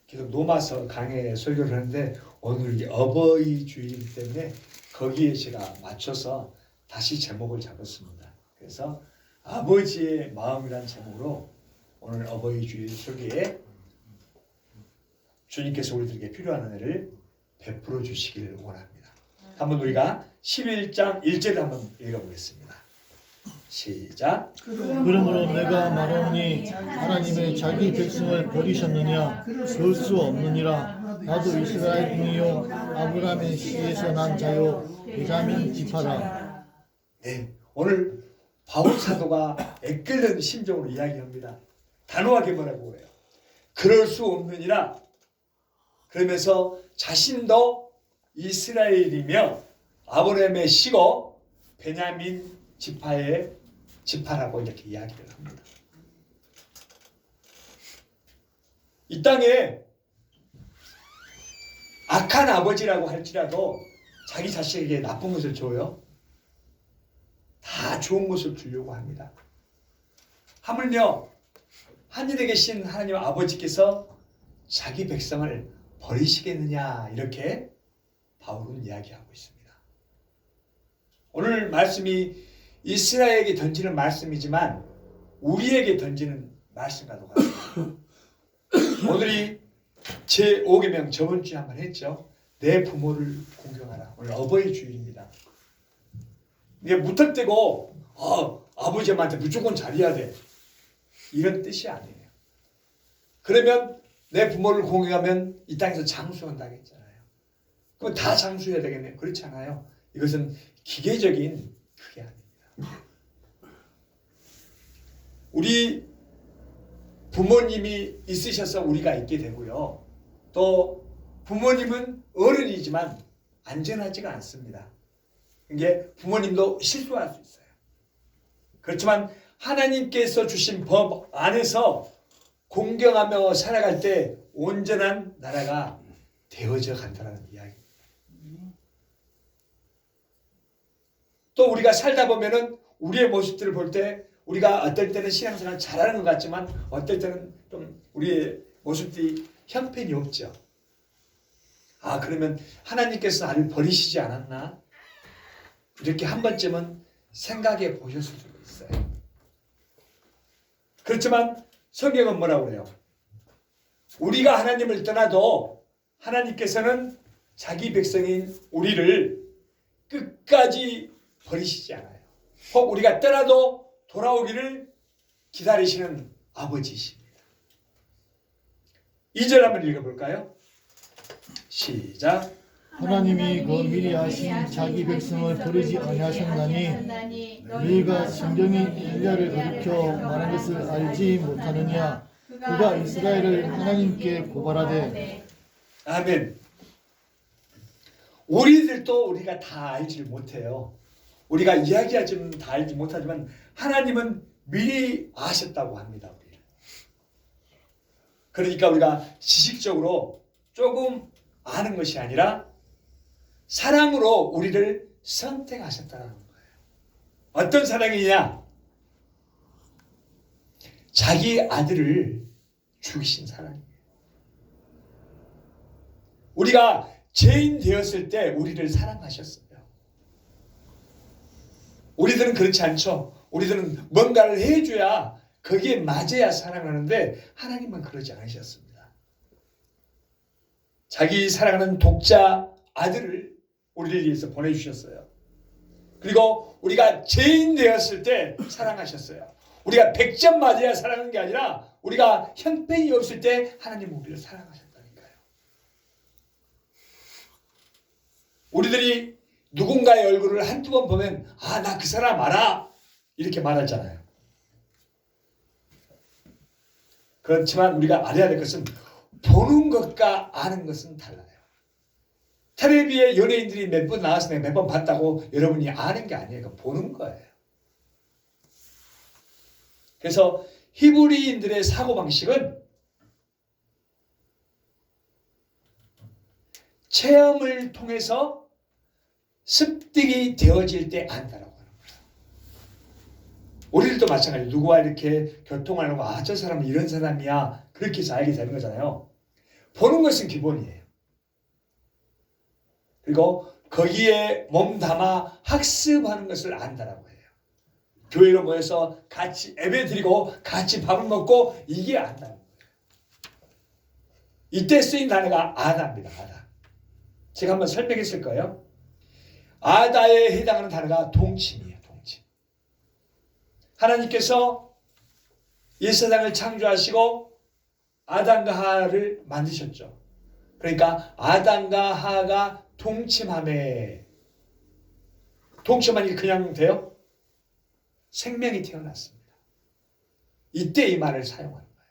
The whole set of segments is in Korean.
계속 노마서 강해 설교를 하는데 오늘 어버이 주일이기 때문에 거기에 제가 맞춰서 다시 제목을 잡았습니다. 그래서 아버지의 마음이라는 제목으로 오늘 어버이 주일 설교에 주님께서 우리들에게 필요한 은혜를 베풀어 주시기를 원합니다. 한번 우리가 11장 1절을 한번 읽어보겠습니다. 시작. 그러므로 내가 말하노니 하나님의 자기 백성을 버리셨느냐? 그럴 수 없느니라. 나도 이스라엘이요 아브라함의 씨에서 난 자요 베냐민 지파라. 네, 오늘 바울 사도가 애끓는 심정으로 이야기합니다. 단호하게 뭐라고 해요? 그럴 수 없느니라. 그러면서 자신도 이스라엘이며 아브라함의 씨고 베냐민 지파라고 이렇게 이야기를 합니다. 이 땅에 악한 아버지라고 할지라도 자기 자식에게 나쁜 것을 줘요. 다 좋은 것을 주려고 합니다. 하물며 하늘에 계신 하나님 아버지께서 자기 백성을 버리시겠느냐 이렇게 바울은 이야기하고 있습니다. 오늘 말씀이 이스라엘에게 던지는 말씀이지만 우리에게 던지는 말씀과도 같습니다. 오늘이 제5계명 저번 주에 한번 했죠. 내 부모를 공경하라. 오늘 어버이 주일입니다. 이게 무턱대고 아버지한테 무조건 잘해야 돼. 이런 뜻이 아니에요. 그러면 내 부모를 공경하면 이 땅에서 장수한다고 했잖아요. 그럼 다 장수해야 되겠네요. 그렇지 않아요. 이것은 기계적인 그게 아닙니다. 우리 부모님이 있으셔서 우리가 있게 되고요. 또 부모님은 어른이지만 안전하지가 않습니다. 이게 부모님도 실수할 수 있어요. 그렇지만 하나님께서 주신 법 안에서 공경하며 살아갈 때 온전한 나라가 되어져 간다는 이야기입니다. 또 우리가 살다 보면은 우리의 모습들을 볼 때 우리가 어떨 때는 신앙생활 잘하는 것 같지만 어떨 때는 좀 우리의 모습들이 형편이 없죠. 그러면 하나님께서 나를 버리시지 않았나? 이렇게 한 번쯤은 생각해 보셨을 수도 있어요. 그렇지만 성경은 뭐라고 그래요? 우리가 하나님을 떠나도 하나님께서는 자기 백성인 우리를 끝까지 버리시지 않아요. 혹 우리가 떠나도 돌아오기를 기다리시는 아버지이십니다. 2절 한번 읽어볼까요? 시작. 하나님이 그 미리 아신 자기 백성을 버리지 아니하셨나니 너희가 성경이 엘리야를 가리켜 말한 것을 알지 못하느냐? 그가 이스라엘을 하나님께 고발하되. 아멘. 우리들도 우리가 다 알지 못해요. 우리가 이야기하지는 다 알지 못하지만 하나님은 미리 아셨다고 합니다. 우리를. 그러니까 우리가 지식적으로 조금 아는 것이 아니라 사랑으로 우리를 선택하셨다는 거예요. 어떤 사랑이냐? 자기 아들을 죽이신 사랑이에요. 우리가 죄인 되었을 때 우리를 사랑하셨어요. 우리들은 그렇지 않죠. 우리들은 뭔가를 해줘야 거기에 맞아야 사랑하는데 하나님은 그러지 않으셨습니다. 자기 사랑하는 독자 아들을 우리를 위해서 보내주셨어요. 그리고 우리가 죄인 되었을 때 사랑하셨어요. 우리가 100점 맞아야 사랑하는 게 아니라 우리가 형편이 없을 때 하나님은 우리를 사랑하셨다니까요. 우리들이 누군가의 얼굴을 한두 번 보면 나 그 사람 알아 이렇게 말하잖아요. 그렇지만 우리가 알아야 될 것은 보는 것과 아는 것은 달라요. 텔레비에 연예인들이 몇 번 나와서 몇 번 봤다고 여러분이 아는 게 아니에요. 그건 보는 거예요. 그래서 히브리인들의 사고방식은 체험을 통해서 습득이 되어질 때 안다라고 하는 거예요. 우리들도 마찬가지예요. 누구와 이렇게 교통을 하고 저 사람은 이런 사람이야 그렇게 해서 알게 되는 거잖아요. 보는 것은 기본이에요. 그리고 거기에 몸담아 학습하는 것을 안다라고 해요. 교회로 모여서 같이 예배드리고 같이 밥을 먹고 이게 안다는 거예요. 이때 쓰인 단어가 아다입니다. 아다. 제가 한번 설명했을 거예요. 아다에 해당하는 단어가 동침이에요. 동침. 하나님께서 이 세상을 창조하시고 아담과 하와를 만드셨죠. 그러니까 아담과 하와가 동침함에, 동침하니 그냥 돼요? 생명이 태어났습니다. 이때 이 말을 사용하는 거예요.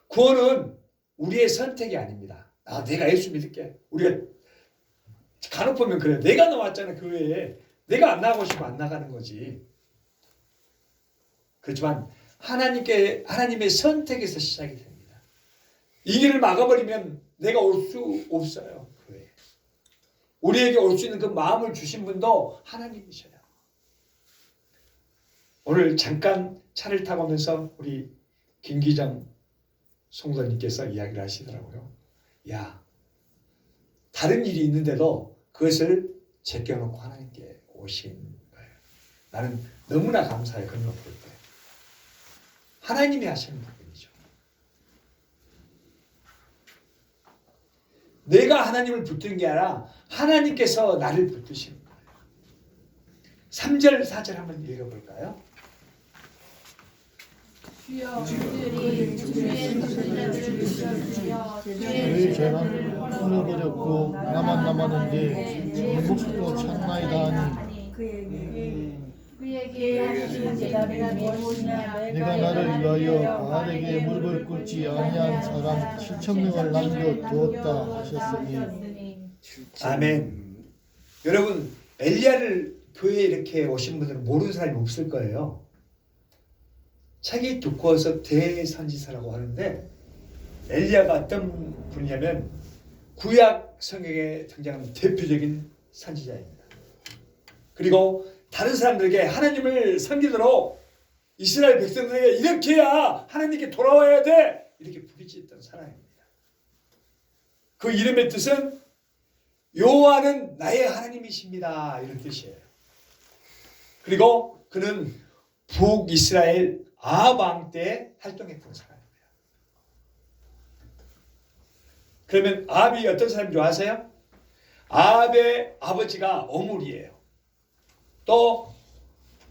구원은 우리의 선택이 아닙니다. 내가 예수 믿을게. 우리가 간혹 보면 그래요. 내가 나왔잖아 교회에. 내가 안 나가고 싶으면 안 나가는 거지. 그렇지만 하나님의 선택에서 시작이 됩니다. 이 길을 막아버리면 내가 올 수 없어요. 교회에. 우리에게 올 수 있는 그 마음을 주신 분도 하나님이셔요. 오늘 잠깐 차를 타고 오면서 우리 김기정 성도님께서 이야기를 하시더라고요. 야, 다른 일이 있는데도 그것을 제껴놓고 하나님께 오신 거예요. 나는 너무나 감사해. 그런 거 볼 때. 하나님이 하시는 부분이죠. 내가 하나님을 붙든 게 아니라 하나님께서 나를 붙드시는 거예요. 3절, 4절 한번 읽어볼까요? 주여 우리들이 주의 성전을 주여 저희 죄는 끊어버렸고 나만 남았는데 목도 찾나이다 하니 그에게 하시는 대답이 무엇이냐 내가 나를 위하여 바알에게 무릎을 꿇지 아니한 사람 7,000명을 남겨두었다 하셨으니. 아멘. 여러분, 엘리야를 교회에 이렇게 오신 분들은 모르는 사람이 없을 거예요. 책이 두꺼워서 대선지서라고 하는데, 엘리야가 어떤 분이냐면 구약 성경에 등장하는 대표적인 선지자입니다. 그리고 다른 사람들에게 하나님을 섬기도록 이스라엘 백성들에게 이렇게 해야 하나님께 돌아와야 돼, 이렇게 부르짖었던 사람입니다. 그 이름의 뜻은 여호와는 나의 하나님이십니다, 이런 뜻이에요. 그리고 그는 북이스라엘 아합 왕 때 활동했던 사람입니다. 그러면 아합이 어떤 사람인 줄 아세요? 아합의 아버지가 오물이에요. 또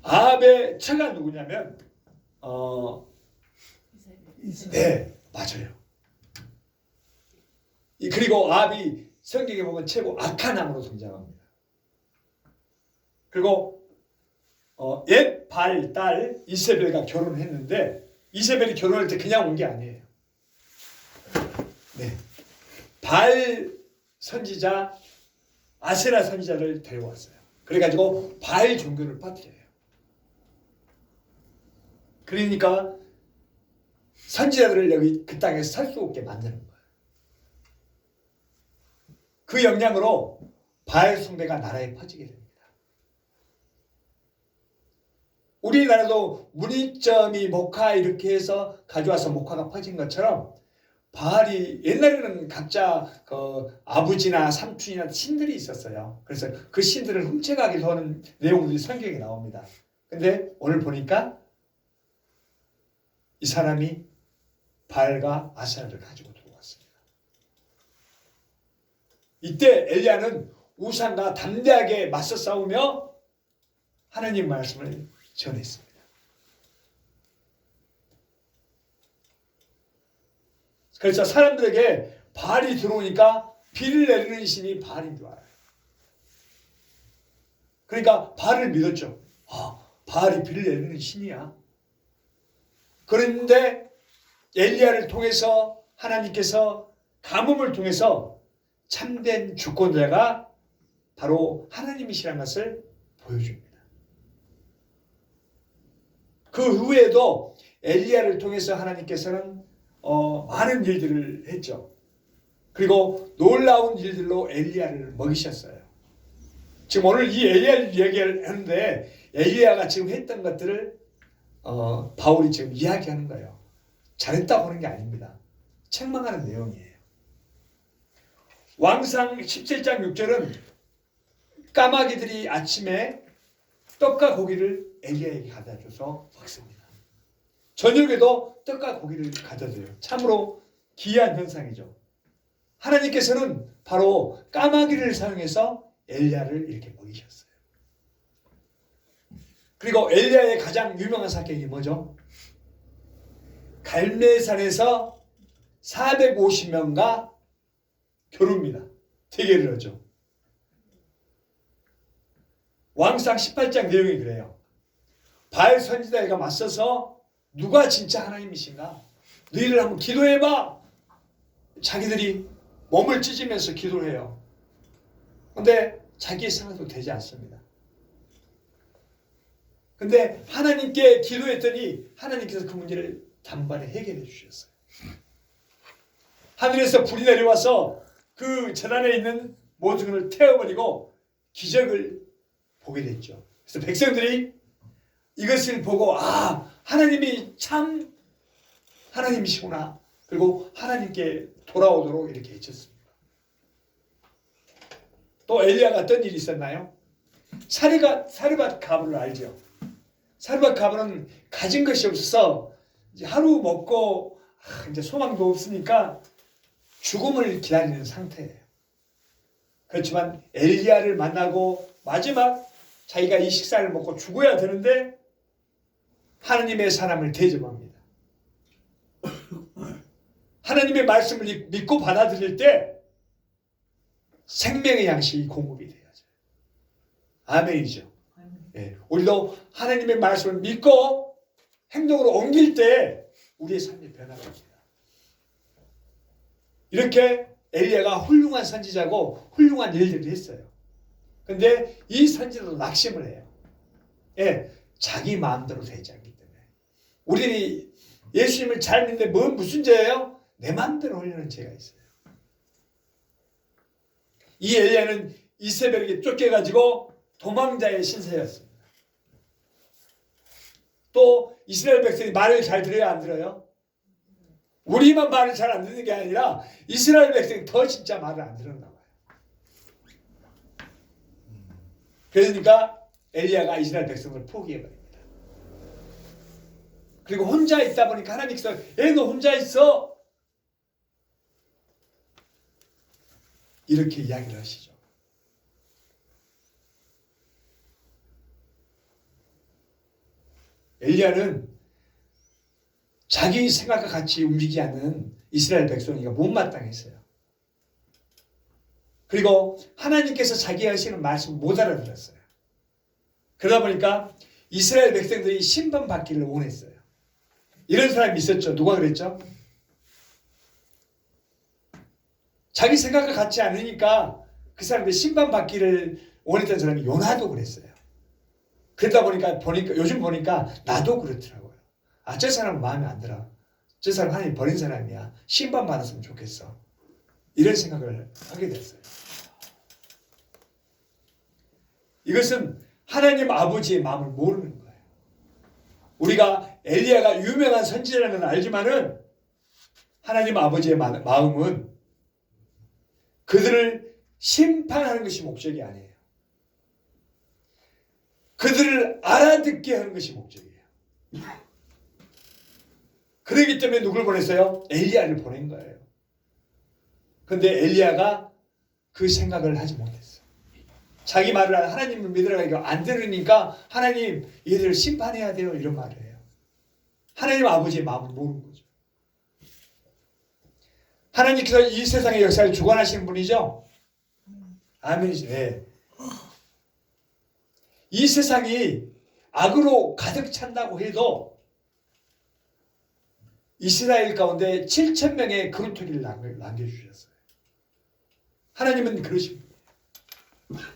아합의 처가 누구냐면 네, 맞아요. 그리고 아합이 성경에 보면 최고 악한 왕으로 등장합니다. 그리고 옛 발 딸 이세벨과 결혼했는데, 이세벨이 결혼할 때 그냥 온 게 아니에요. 네, 발 선지자 아세라 선지자를 데려왔어요. 그래가지고 발 종교를 퍼뜨려요. 그러니까 선지자들을 여기 그 땅에서 살 수 없게 만드는 거예요. 그 영향으로 발 숭배가 나라에 퍼지게 됩니다. 우리나라도 문익점이 목화 이렇게 해서 가져와서 목화가 퍼진 것처럼 바알이, 옛날에는 각자 그 아버지나 삼촌이나 신들이 있었어요. 그래서 그 신들을 훔쳐가기도 하는 내용들이 성경에 나옵니다. 근데 오늘 보니까 이 사람이 바알과 아세라를 가지고 들어왔습니다. 이때 엘리야는 우상과 담대하게 맞서 싸우며 하나님 말씀을 전했습니다. 그래서 사람들에게 바알이 들어오니까 비를 내리는 신이 바알인 줄 알아요. 그러니까 바알을 믿었죠. 바알이 비를 내리는 신이야. 그런데 엘리야를 통해서 하나님께서 가뭄을 통해서 참된 주권자가 바로 하나님이시라는 것을 보여줍니다. 그 후에도 엘리야를 통해서 하나님께서는 많은 일들을 했죠. 그리고 놀라운 일들로 엘리야를 먹이셨어요. 지금 오늘 이 엘리야를 얘기를 하는데, 엘리야가 지금 했던 것들을 바울이 지금 이야기하는 거예요. 잘했다고 하는 게 아닙니다. 책망하는 내용이에요. 왕상 17장 6절은 까마귀들이 아침에 떡과 고기를 엘리야에게 가져다줘서 먹습니다. 저녁에도 떡과 고기를 가져줘요. 참으로 기이한 현상이죠. 하나님께서는 바로 까마귀를 사용해서 엘리야를 이렇게 먹이셨어요. 그리고 엘리야의 가장 유명한 사건이 뭐죠? 갈멜산에서 450명과 겨룹니다. 대결을 하죠. 왕상 18장 내용이 그래요. 바알 선지자가 맞서서 누가 진짜 하나님이신가? 너희들 한번 기도해봐. 자기들이 몸을 찢으면서 기도를 해요. 근데 자기의 생각도 되지 않습니다. 근데 하나님께 기도했더니 하나님께서 그 문제를 단번에 해결해 주셨어요. 하늘에서 불이 내려와서 그 재단에 있는 모든 것을 태워버리고 기적을 보게 됐죠. 그래서 백성들이 이것을 보고 하나님이 참 하나님이시구나. 그리고 하나님께 돌아오도록 이렇게 해쳤습니다. 또 엘리야가 어떤 일이 있었나요? 사르밧 가브를 알죠? 사르밧 가브는 가진 것이 없어서 이제 하루 먹고 이제 소망도 없으니까 죽음을 기다리는 상태예요. 그렇지만 엘리야를 만나고 마지막 자기가 이 식사를 먹고 죽어야 되는데 하나님의 사람을 대접합니다. 하나님의 말씀을 믿고 받아들일 때 생명의 양식이 공급이 돼야죠. 아멘이죠. 네, 우리도 하나님의 말씀을 믿고 행동으로 옮길 때 우리의 삶이 변화가 됩니다. 이렇게 엘리야가 훌륭한 선지자고 훌륭한 일들을 했어요. 근데 이 선지자도 낙심을 해요. 예, 자기 마음대로 되지 않기 때문에. 우리 예수님을 잘 믿는데 무슨 죄예요? 내 마음대로 하려는 죄가 있어요. 이 엘리야는 이세벨에게 쫓겨가지고 도망자의 신세였습니다. 또 이스라엘 백성이 말을 잘 들어야 안 들어요? 우리만 말을 잘 안 듣는 게 아니라 이스라엘 백성이 더 진짜 말을 안 들었나 봐요. 그러니까 엘리야가 이스라엘 백성을 포기해버립니다. 그리고 혼자 있다 보니까 하나님께서 너 혼자 있어 이렇게 이야기를 하시죠. 엘리야는 자기 생각과 같이 움직이지 않는 이스라엘 백성이가 못마땅했어요. 그리고 하나님께서 자기 하시는 말씀 못 알아들었어요. 그러다 보니까 이스라엘 백성들이 심판받기를 원했어요. 이런 사람이 있었죠. 누가 그랬죠? 자기 생각과 같지 않으니까 그 사람들이 심판받기를 원했던 사람이 요나도 그랬어요. 그러다 보니까 요즘 보니까 나도 그렇더라고요. 저 사람은 마음에 안 들어. 저 사람 하나님 버린 사람이야. 심판받았으면 좋겠어. 이런 생각을 하게 됐어요. 이것은 하나님 아버지의 마음을 모르는 거예요. 우리가 엘리야가 유명한 선지자라는 걸 알지만은 하나님 아버지의 마음은 그들을 심판하는 것이 목적이 아니에요. 그들을 알아듣게 하는 것이 목적이에요. 그렇기 때문에 누굴 보냈어요? 엘리야를 보낸 거예요. 그런데 엘리야가 그 생각을 하지 못했어요. 자기 말을 하나님을 믿으라고 안 들으니까 하나님 얘들을 심판해야 돼요 이런 말을 해요. 하나님 아버지의 마음을 모르는 거죠. 하나님께서 이 세상의 역사를 주관하시는 분이죠. 아멘이죠. 네. 이 세상이 악으로 가득 찬다고 해도 이스라엘 가운데 7,000명의 그루터기를 남겨주셨어요. 하나님은 그러신 분이에요.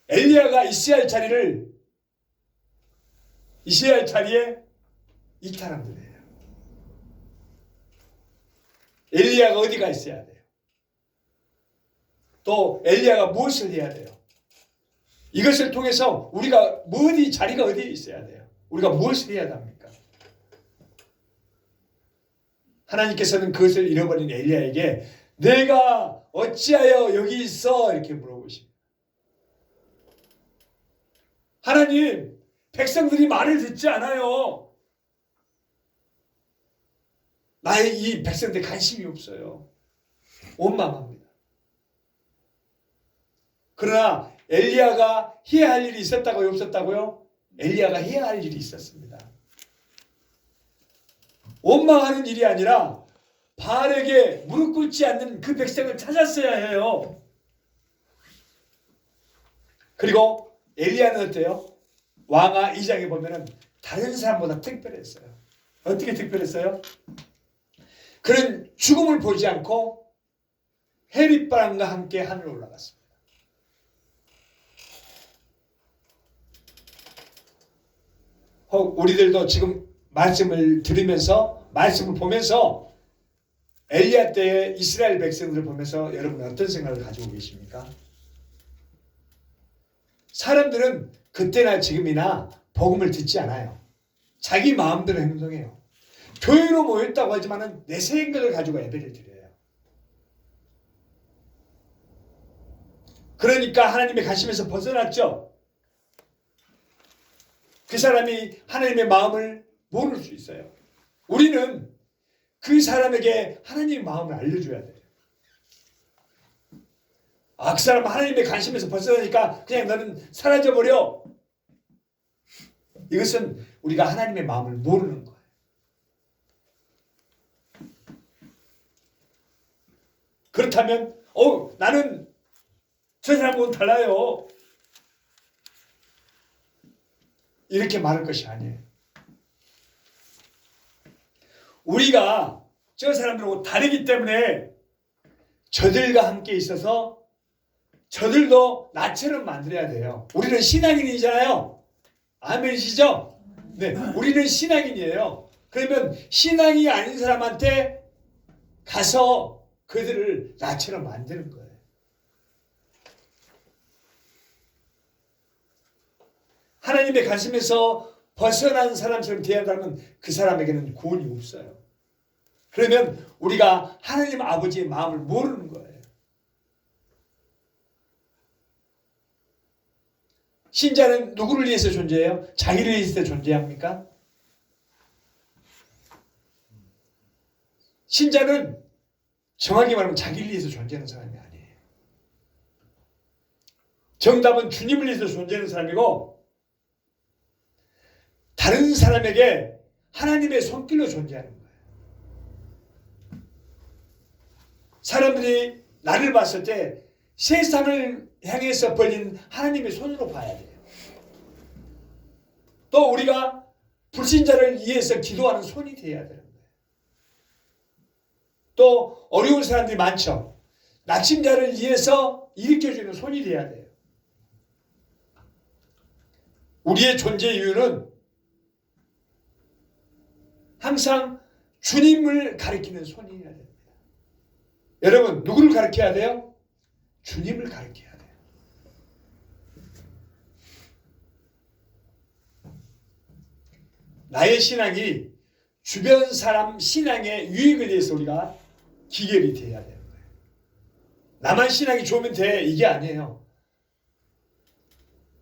엘리야가 있어야 할 자리에 이탈한 분이에요. 엘리야가 어디가 있어야 돼요? 또 엘리야가 무엇을 해야 돼요? 이것을 통해서 우리가 자리가 어디에 있어야 돼요? 우리가 무엇을 해야 합니까? 하나님께서는 그것을 잃어버린 엘리야에게 내가 어찌하여 여기 있어? 이렇게 물어보십니다. 하나님, 백성들이 말을 듣지 않아요. 나의 이 백성들 관심이 없어요. 원망합니다. 그러나 엘리야가 해야 할 일이 있었다고요? 없었다고요? 엘리야가 해야 할 일이 있었습니다. 원망하는 일이 아니라 바알에게 무릎 꿇지 않는 그 백성을 찾았어야 해요. 그리고 엘리야는 어때요? 왕하 2장에 보면은 다른 사람보다 특별했어요. 어떻게 특별했어요? 그는 죽음을 보지 않고 해릿바람과 함께 하늘에 올라갔습니다. 우리들도 지금 말씀을 들으면서 말씀을 보면서 엘리야 때의 이스라엘 백성들을 보면서 여러분 어떤 생각을 가지고 계십니까? 사람들은 그때나 지금이나 복음을 듣지 않아요. 자기 마음대로 행동해요. 교회로 모였다고 하지만 내 생각을 가지고 예배를 드려요. 그러니까 하나님의 관심에서 벗어났죠. 그 사람이 하나님의 마음을 모를 수 있어요. 우리는 그 사람에게 하나님의 마음을 알려줘야 돼요. 그 사람 하나님의 관심에서 벗어나니까 그냥 너는 사라져버려. 이것은 우리가 하나님의 마음을 모르는 거예요. 그렇다면 나는 저 사람하고는 달라요. 이렇게 말할 것이 아니에요. 우리가 저 사람들하고 다르기 때문에 저들과 함께 있어서 저들도 나처럼 만들어야 돼요. 우리는 신앙인이잖아요. 아멘이시죠? 네, 우리는 신앙인이에요. 그러면 신앙이 아닌 사람한테 가서 그들을 나처럼 만드는 거예요. 하나님의 관심에서 벗어난 사람처럼 대한다면 그 사람에게는 구원이 없어요. 그러면 우리가 하나님 아버지의 마음을 모르는 거예요. 신자는 누구를 위해서 존재해요? 자기를 위해서 존재합니까? 신자는 정확히 말하면 자기를 위해서 존재하는 사람이 아니에요. 정답은 주님을 위해서 존재하는 사람이고 다른 사람에게 하나님의 손길로 존재하는 거예요. 사람들이 나를 봤을 때 세상을 향해서 벌린 하나님의 손으로 봐야 돼요. 또 우리가 불신자를 위해서 기도하는 손이 되어야 되는 거예요. 또 어려운 사람들이 많죠. 낙심자를 위해서 일으켜주는 손이 되어야 돼요. 우리의 존재 이유는 항상 주님을 가리키는 손이어야 됩니다. 여러분 누구를 가리켜야 돼요? 주님을 가리켜야 돼요. 나의 신앙이 주변 사람 신앙의 유익을 위해서 우리가 기결이 되어야 되는 거예요. 나만 신앙이 좋으면 돼 이게 아니에요.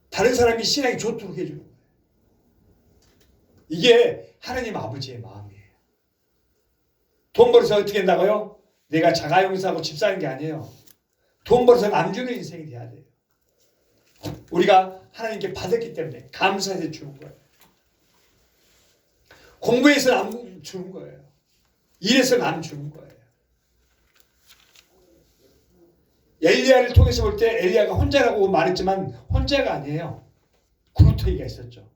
다른 사람이 신앙이 좋도록 해주는 거예요. 이게 하나님 아버지의 마음이에요. 돈 벌어서 어떻게 한다고요? 내가 자가용사하고 집 사는 게 아니에요. 돈 벌어서 남 주는 인생이 돼야 돼요. 우리가 하나님께 받았기 때문에 감사해서 주는 거예요. 공부해서 남 주는 거예요. 일해서 남 주는 거예요. 엘리야를 통해서 볼 때 엘리야가 혼자라고 말했지만 혼자가 아니에요. 구루터기가 있었죠.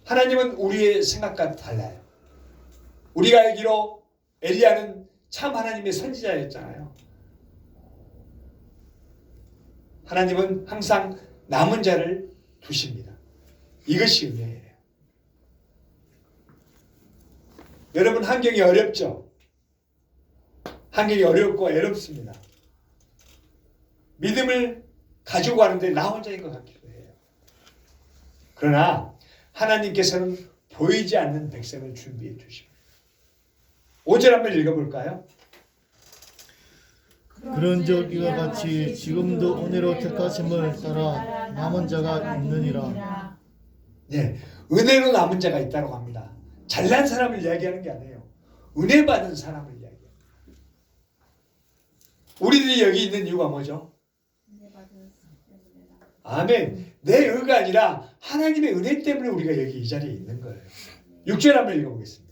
하나님은 우리의 생각과 달라요. 우리가 알기로 엘리야는 참 하나님의 선지자였잖아요. 하나님은 항상 남은 자를 두십니다. 이것이 은혜예요. 여러분 환경이 어렵죠? 환경이 어렵고 애롭습니다. 믿음을 가지고 가는데 나 혼자인 것 같기도 해요. 그러나 하나님께서는 보이지 않는 백성을 준비해 주십니다. 5절 한번 읽어볼까요? 그런즉 이와 같이 지금도 은혜로 택하심을 따라 남은 자가 있느니라. 네, 은혜로 남은 자가 있다고 합니다. 잘난 사람을 이야기하는 게 아니에요. 은혜 받은 사람을 이야기해요. 우리들이 여기 있는 이유가 뭐죠? 아멘. 내 의가 아니라 하나님의 은혜 때문에 우리가 여기 이 자리에 있는 거예요. 6절 한번 읽어보겠습니다.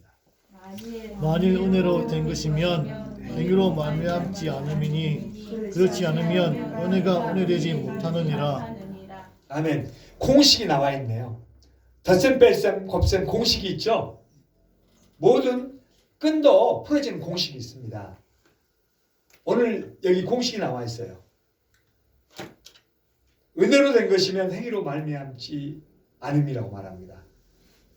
만일 은혜로 된 것이면 행위로 말미암지 않음이니 그렇지 않으면 은혜가 은혜되지 못하느니라. 아멘. 공식이 나와 있네요. 덧셈, 뺄셈, 곱셈 공식이 있죠. 모든 끈도 풀어지는 공식이 있습니다. 오늘 여기 공식이 나와 있어요. 은혜로 된 것이면 행위로 말미암지 않음이라고 말합니다.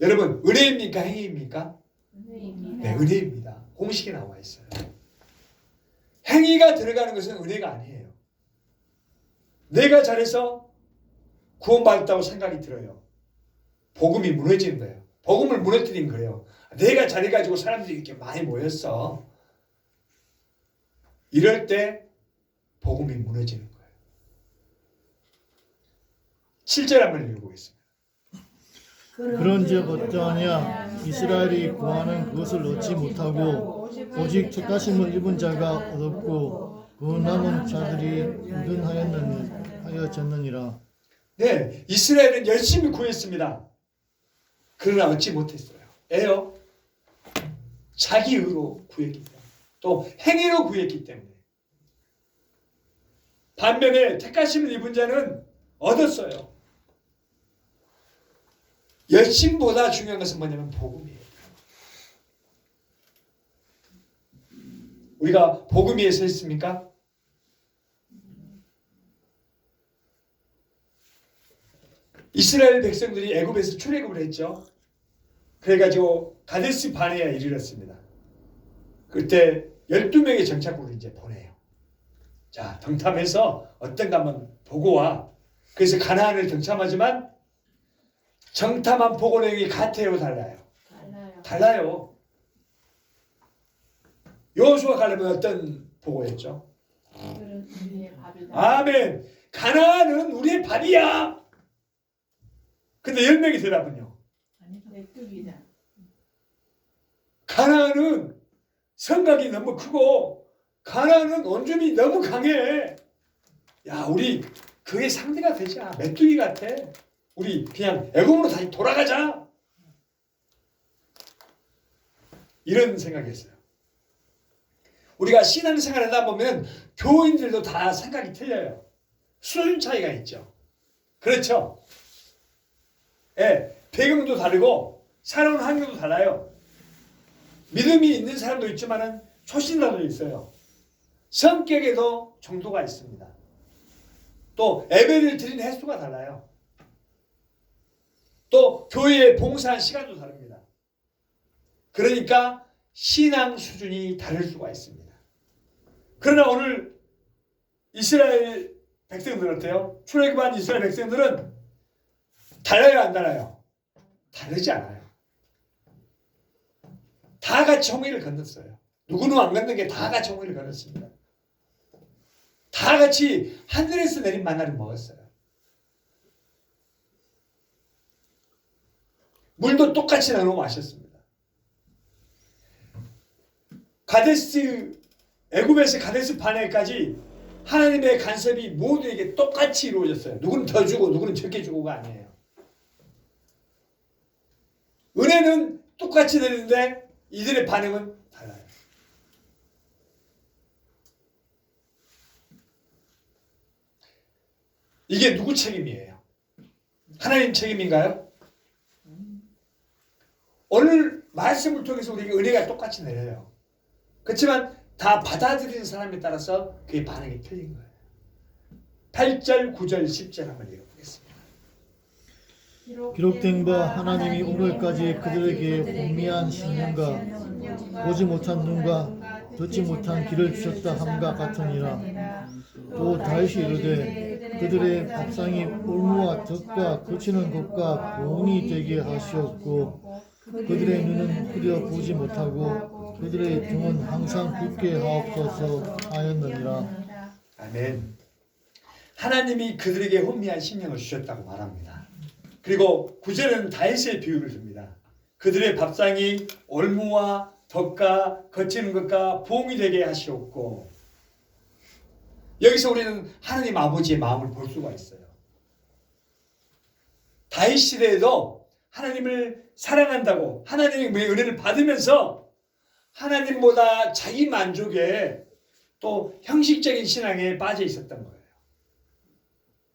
여러분, 은혜입니까? 행위입니까? 네, 은혜입니다. 공식이 나와 있어요. 행위가 들어가는 것은 은혜가 아니에요. 내가 잘해서 구원받았다고 생각이 들어요. 복음이 무너지는 거예요. 복음을 무너뜨린 거예요. 내가 잘해가지고 사람들이 이렇게 많이 모였어. 이럴 때 복음이 무너지는 거예요. 7절 한번 읽어보겠습니다. 그런즉 어떠하냐 이스라엘이 구하는 그것을 얻지 못하고 오직 택하심을 입은 자가 얻었고 그 남은 자들이 유둔하였느니라. 네, 이스라엘은 열심히 구했습니다. 그러나 얻지 못했어요. 왜요? 자기 의로 구했기 때문에, 또 행위로 구했기 때문에. 반면에 택하심을 입은 자는 얻었어요. 열심보다 중요한 것은 뭐냐면 복음이에요. 우리가 복음 위에 서 있습니까? 이스라엘 백성들이 애굽에서 출애굽을 했죠. 그래가지고 가데스 바네아에 이르렀습니다. 그때 12명의 정착국을 이제 보내요. 자, 동탐해서 어떤가 한번 보고 와. 그래서 가나안을 정탐하지만 정탐한 보고 내용이 같아요, 달라요? 달라요. 여호수아 가려면 어떤 보고였죠? 아멘. 가나안은 우리의 밥이야. 근데 10명이 대답은요. 가나안은 성곽이 너무 크고 가나안은 원주민이 너무 강해. 야, 우리 그게 상대가 되지 않아. 메뚜기 같아. 우리 그냥 애굽으로 다시 돌아가자. 이런 생각이었어요. 우리가 신앙생활 하다 보면 교인들도 다 생각이 틀려요. 수준 차이가 있죠. 그렇죠? 예, 배경도 다르고 살아온 환경도 달라요. 믿음이 있는 사람도 있지만은 초신자도 있어요. 성격에도 정도가 있습니다. 또 예배를 드리는 횟수가 달라요. 또 교회에 봉사한 시간도 다릅니다. 그러니까 신앙 수준이 다를 수가 있습니다. 그러나 오늘 이스라엘 백성들 어때요? 출애굽한 이스라엘 백성들은 달라요, 안 달라요? 다르지 않아요. 다 같이 홍해를 건넜어요. 누구는 안 건넌 게 다 같이 홍해를 건넜습니다. 다 같이 하늘에서 내린 만나를 먹었어요. 물도 똑같이 나눠 마셨습니다. 애굽에서 가데스 바네까지 하나님의 간섭이 모두에게 똑같이 이루어졌어요. 누구는 더 주고 누구는 적게 주고가 아니에요. 은혜는 똑같이 되는데 이들의 반응은 달라요. 이게 누구 책임이에요? 하나님 책임인가요? 오늘 말씀을 통해서 우리에게 은혜가 똑같이 내려요. 그렇지만 다 받아들이는 사람에 따라서 그의 반응이 틀린 거예요. 8절, 9절, 10절 한번 읽어보겠습니다. 기록된 바 하나님이 오늘까지 그들에게 혼미한 신령과 보지 못한 눈과 듣지 못한 귀를 주셨다 함과 같으니라. 또 다시 이르되 그들의 밥상이 올무와 덕과 거치는 것과 보응이 되게 하시옵고 그들의 눈은 흐려 보지 못하고 그들의 등은 항상 굳게 하옵소서 하였느니라. 아멘. 하나님이 그들에게 혼미한 심령을 주셨다고 말합니다. 그리고 9절에는 다윗의 비유를 듭니다. 그들의 밥상이 올무와 덕과 거치는 것과 부흥이 되게 하시옵고, 여기서 우리는 하나님 아버지의 마음을 볼 수가 있어요. 다윗 시대에도 하나님을 사랑한다고 하나님의 은혜를 받으면서 하나님보다 자기 만족에 또 형식적인 신앙에 빠져 있었던 거예요.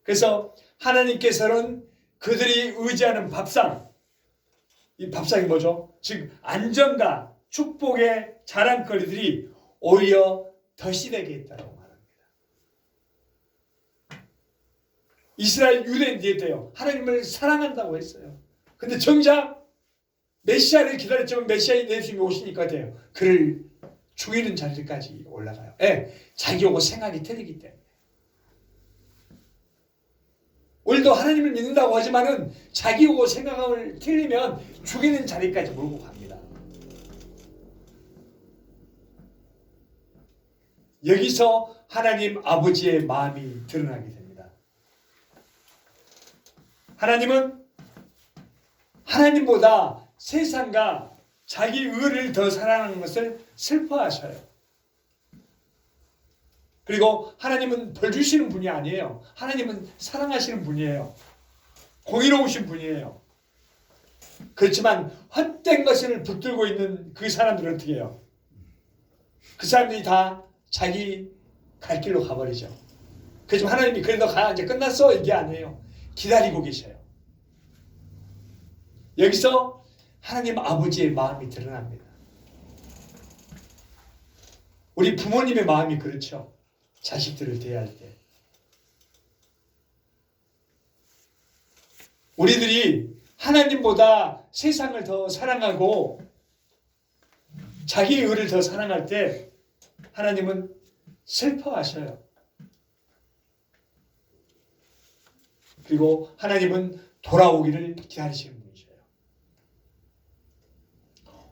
그래서 하나님께서는 그들이 의지하는 밥상, 이 밥상이 뭐죠? 즉 안정과 축복의 자랑거리들이 오히려 덧시되게 있다고 말합니다. 이스라엘 유대인들이 때요 하나님을 사랑한다고 했어요. 근데 정작 메시아를 기다렸지만 메시아인 예수님이 오시니까 돼요 그를 죽이는 자리까지 올라가요. 자기하고 생각이 틀리기 때문에. 우리도 하나님을 믿는다고 하지만은 자기하고 생각을 틀리면 죽이는 자리까지 몰고 갑니다. 여기서 하나님 아버지의 마음이 드러나게 됩니다. 하나님은 하나님보다 세상과 자기 의를 더 사랑하는 것을 슬퍼하셔요. 그리고 하나님은 벌 주시는 분이 아니에요. 하나님은 사랑하시는 분이에요. 공의로우신 분이에요. 그렇지만 헛된 것을 붙들고 있는 그 사람들은 어떻게 해요? 그 사람들이 다 자기 갈 길로 가버리죠. 그렇지만 하나님이 그래도 이제 끝났어 이게 아니에요. 기다리고 계셔요. 여기서 하나님 아버지의 마음이 드러납니다. 우리 부모님의 마음이 그렇죠. 자식들을 대할 때. 우리들이 하나님보다 세상을 더 사랑하고 자기 의를 더 사랑할 때 하나님은 슬퍼하셔요. 그리고 하나님은 돌아오기를 기다리시는 분이셔요.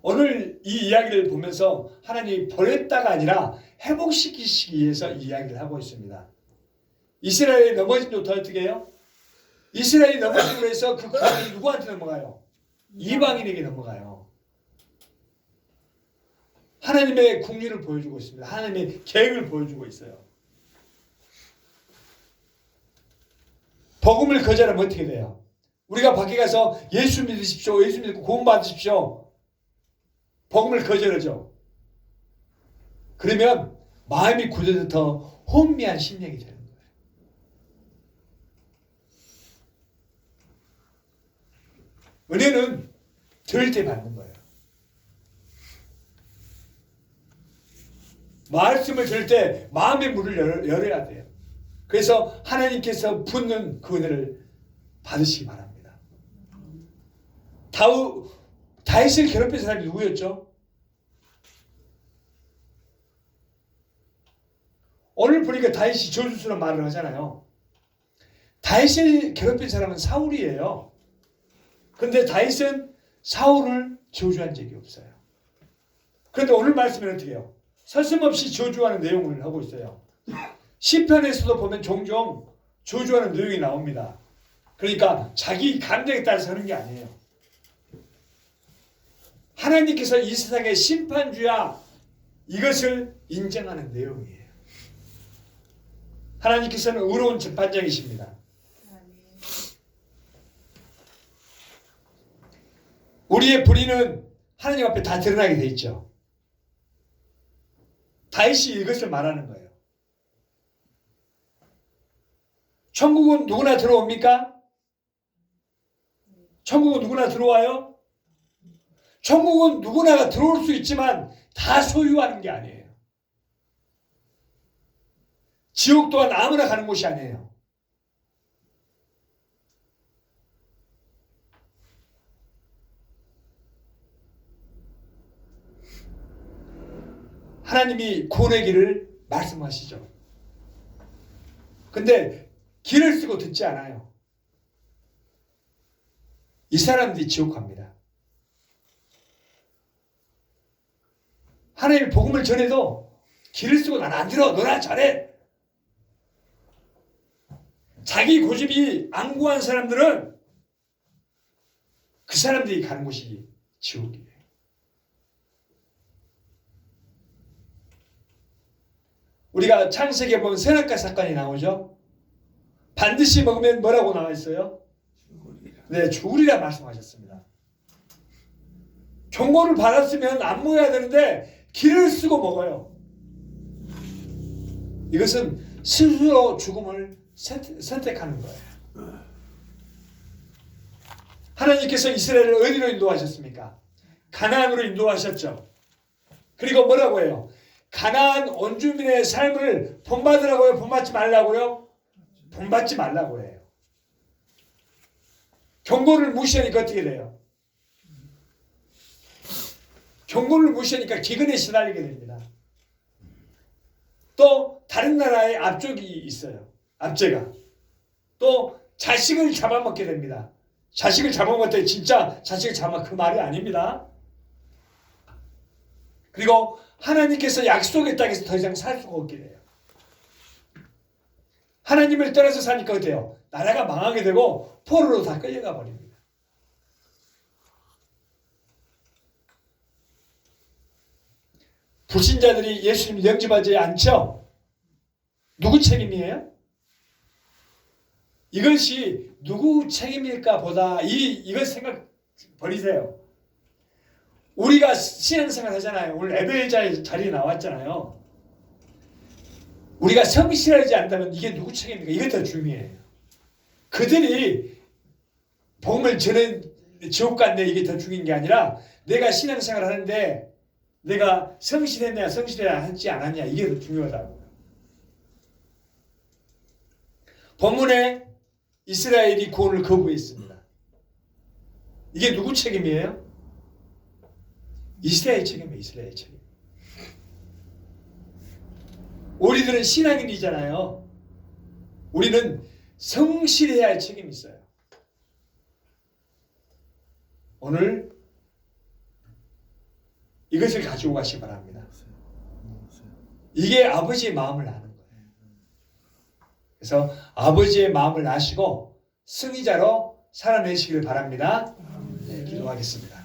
오늘 이 이야기를 보면서 하나님이 버렸다가 아니라 회복시키시기 위해서 이 이야기를 하고 있습니다. 이스라엘이 넘어진 것도 어떻게 해요? 이스라엘이 넘어짐으로 해서 그 구원이 누구한테 넘어가요? 이방인에게 넘어가요. 하나님의 국리를 보여주고 있습니다. 하나님의 계획을 보여주고 있어요. 복음을 거절하면 어떻게 돼요? 우리가 밖에 가서 예수 믿으십시오. 예수 믿고 구원 받으십시오. 복음을 거절하죠. 그러면 마음이 굳어서 더 혼미한 심령이 되는 거예요. 은혜는 들을 때 받는 거예요. 말씀을 들을 때 마음의 문을 열어야 돼요. 그래서 하나님께서 붓는 그 은혜를 받으시기 바랍니다. 다윗을 괴롭힌 사람이 누구였죠? 오늘 보니까 다윗이 저주스러운 말을 하잖아요. 다윗을 괴롭힌 사람은 사울이에요. 그런데 다윗은 사울을 저주한 적이 없어요. 그런데 오늘 말씀은 어떻게 해요? 서슴없이 저주하는 내용을 하고 있어요. 시편에서도 보면 종종 저주하는 내용이 나옵니다. 그러니까 자기 감정에 따라서 하는 게 아니에요. 하나님께서 이 세상의 심판주야 이것을 인정하는 내용이에요. 하나님께서는 의로운 재판장이십니다. 우리의 불의는 하나님 앞에 다 드러나게 돼 있죠. 다윗이 이것을 말하는 거예요. 천국은 누구나 들어옵니까? 천국은 누구나 들어와요? 천국은 누구나가 들어올 수 있지만 다 소유하는 게 아니에요. 지옥 또한 아무나 가는 곳이 아니에요. 하나님이 구원의 길을 말씀하시죠. 근데 길을 쓰고 듣지 않아요. 이 사람들이 지옥 갑니다. 하나님의 복음을 전해도 길을 쓰고 난 안 들어. 너나 잘해. 자기 고집이 앙고한 사람들은 그 사람들이 가는 곳이 지옥이에요. 우리가 창세기에 보면 선악과 사건이 나오죠. 반드시 먹으면 뭐라고 나와 있어요? 네, 죽으리라 말씀하셨습니다. 경고를 받았으면 안 먹어야 되는데 길을 쓰고 먹어요. 이것은 스스로 죽음을 선택하는 거예요. 하나님께서 이스라엘을 어디로 인도하셨습니까? 가나안으로 인도하셨죠. 그리고 뭐라고 해요? 가나안 원주민의 삶을 본받으라고요? 본받지 말라고요? 본받지 말라고 해요. 경고를 무시하니까 어떻게 돼요? 경고를 무시하니까 기근에 시달리게 됩니다. 또 다른 나라의 압족이 있어요. 압제가. 또 자식을 잡아먹게 됩니다. 자식을 잡아먹을 때 진짜 자식을 잡아 그 말이 아닙니다. 그리고 하나님께서 약속의 땅에서 더 이상 살 수가 없게 돼요. 하나님을 떠나서 사니까 어때요? 나라가 망하게 되고 포로로 다 끌려가 버립니다. 불신자들이 예수님 영접하지 않죠? 누구 책임이에요? 이것이 누구 책임일까 보다 이걸 생각 버리세요. 우리가 신앙생활 하잖아요. 오늘 에베일자의 자리에 나왔잖아요. 우리가 성실하지 않다면 이게 누구 책임입니까? 이게 더 중요해요. 그들이 복음을 전해 지옥 갔네 이게 더 중요한 게 아니라 내가 신앙생활 하는데 내가 성실했냐 성실하지 않았냐 이게 더 중요하다고. 본문에 이스라엘이 구원을 거부했습니다. 이게 누구 책임이에요? 이스라엘 책임이에요. 이스라엘 책임. 우리들은 신앙인이잖아요. 우리는 성실해야 할 책임이 있어요. 오늘 이것을 가지고 가시기 바랍니다. 이게 아버지의 마음을 아는 거예요. 그래서 아버지의 마음을 아시고 승리자로 살아내시기를 바랍니다. 네, 기도하겠습니다.